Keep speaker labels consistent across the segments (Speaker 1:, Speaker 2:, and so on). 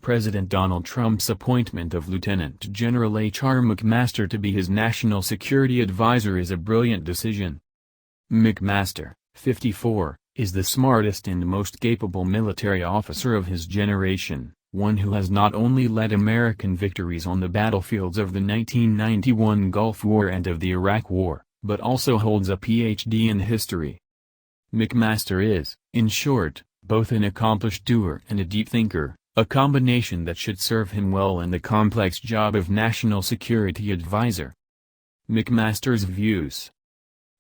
Speaker 1: President Donald Trump's appointment of Lieutenant General H.R. McMaster to be his national security advisor is a brilliant decision. McMaster, 54, is the smartest and most capable military officer of his generation, one who has not only led American victories on the battlefields of the 1991 Gulf War and of the Iraq War, but also holds a Ph.D. in history. McMaster is, in short, both an accomplished doer and a deep thinker, a combination that should serve him well in the complex job of National Security Advisor. McMaster's views.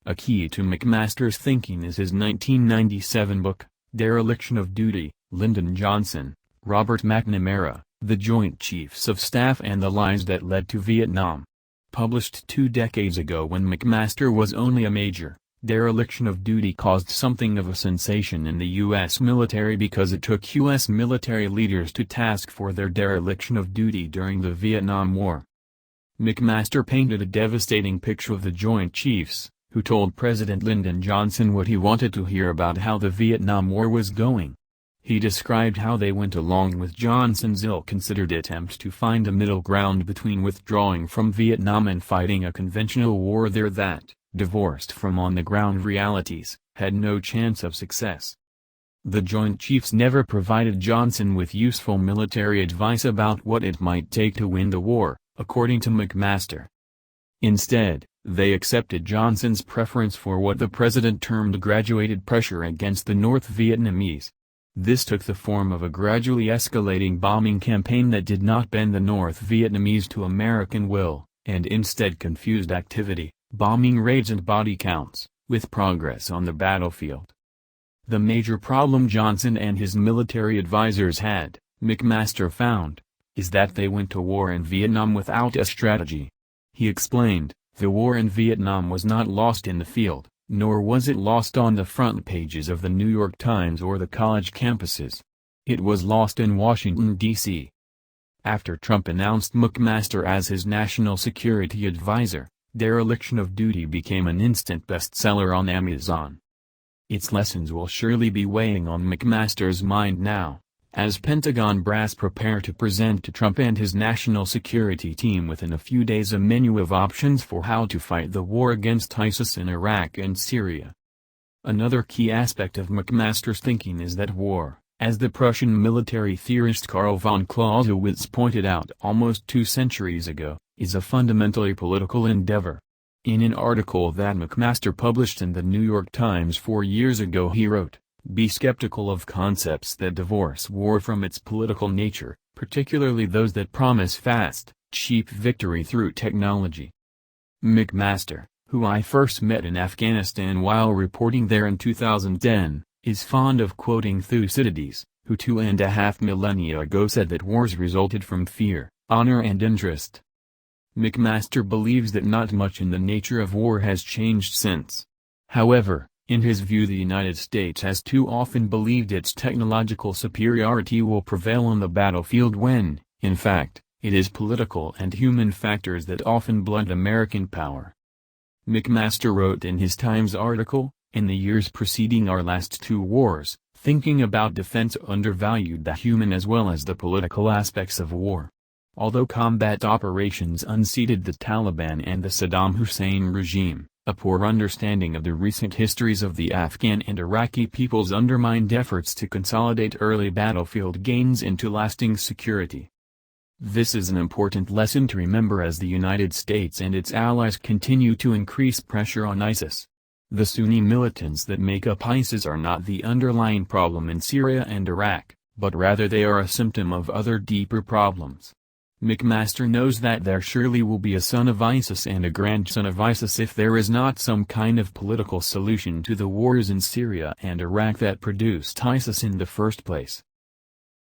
Speaker 1: A key to McMaster's thinking is his 1997 book, Dereliction of Duty. Lyndon Johnson, Robert McNamara, The Joint Chiefs of Staff and the Lies That Led to Vietnam. Published 2 decades ago when McMaster was only a major, Dereliction of Duty caused something of a sensation in the U.S. military because it took U.S. military leaders to task for their dereliction of duty during the Vietnam War. McMaster painted a devastating picture of the Joint Chiefs, who told President Lyndon Johnson what he wanted to hear about how the Vietnam War was going. He described how they went along with Johnson's ill-considered attempt to find a middle ground between withdrawing from Vietnam and fighting a conventional war there that, divorced from on-the-ground realities, had no chance of success. The Joint Chiefs never provided Johnson with useful military advice about what it might take to win the war, according to McMaster. Instead, they accepted Johnson's preference for what the president termed graduated pressure against the North Vietnamese. This took the form of a gradually escalating bombing campaign that did not bend the North Vietnamese to American will, and instead confused activity, bombing raids and body counts, with progress on the battlefield. The major problem Johnson and his military advisors had, McMaster found, is that they went to war in Vietnam without a strategy. He explained, the war in Vietnam was not lost in the field, nor was it lost on the front pages of the New York Times or the college campuses. It was lost in Washington, D.C. After Trump announced McMaster as his national security advisor, Dereliction of Duty became an instant bestseller on Amazon. Its lessons will surely be weighing on McMaster's mind now, as Pentagon brass prepare to present to Trump and his national security team within a few days a menu of options for how to fight the war against ISIS in Iraq and Syria. Another key aspect of McMaster's thinking is that war, as the Prussian military theorist Karl von Clausewitz pointed out almost 2 centuries ago, is a fundamentally political endeavor. In an article that McMaster published in the New York Times 4 years ago he wrote, "Be skeptical of concepts that divorce war from its political nature, particularly those that promise fast, cheap victory through technology." McMaster, who I first met in Afghanistan while reporting there in 2010, is fond of quoting Thucydides, who 2.5 millennia ago said that wars resulted from fear, honor and interest. McMaster believes that not much in the nature of war has changed since. However, in his view the United States has too often believed its technological superiority will prevail on the battlefield when, in fact, it is political and human factors that often blunt American power. McMaster wrote in his Times article, "In the years preceding our last 2 wars, thinking about defense undervalued the human as well as the political aspects of war. Although combat operations unseated the Taliban and the Saddam Hussein regime, a poor understanding of the recent histories of the Afghan and Iraqi peoples undermined efforts to consolidate early battlefield gains into lasting security. This is an important lesson to remember as the United States and its allies continue to increase pressure on ISIS. The Sunni militants that make up ISIS are not the underlying problem in Syria and Iraq, but rather they are a symptom of other deeper problems." McMaster knows that there surely will be a son of ISIS and a grandson of ISIS if there is not some kind of political solution to the wars in Syria and Iraq that produced ISIS in the first place.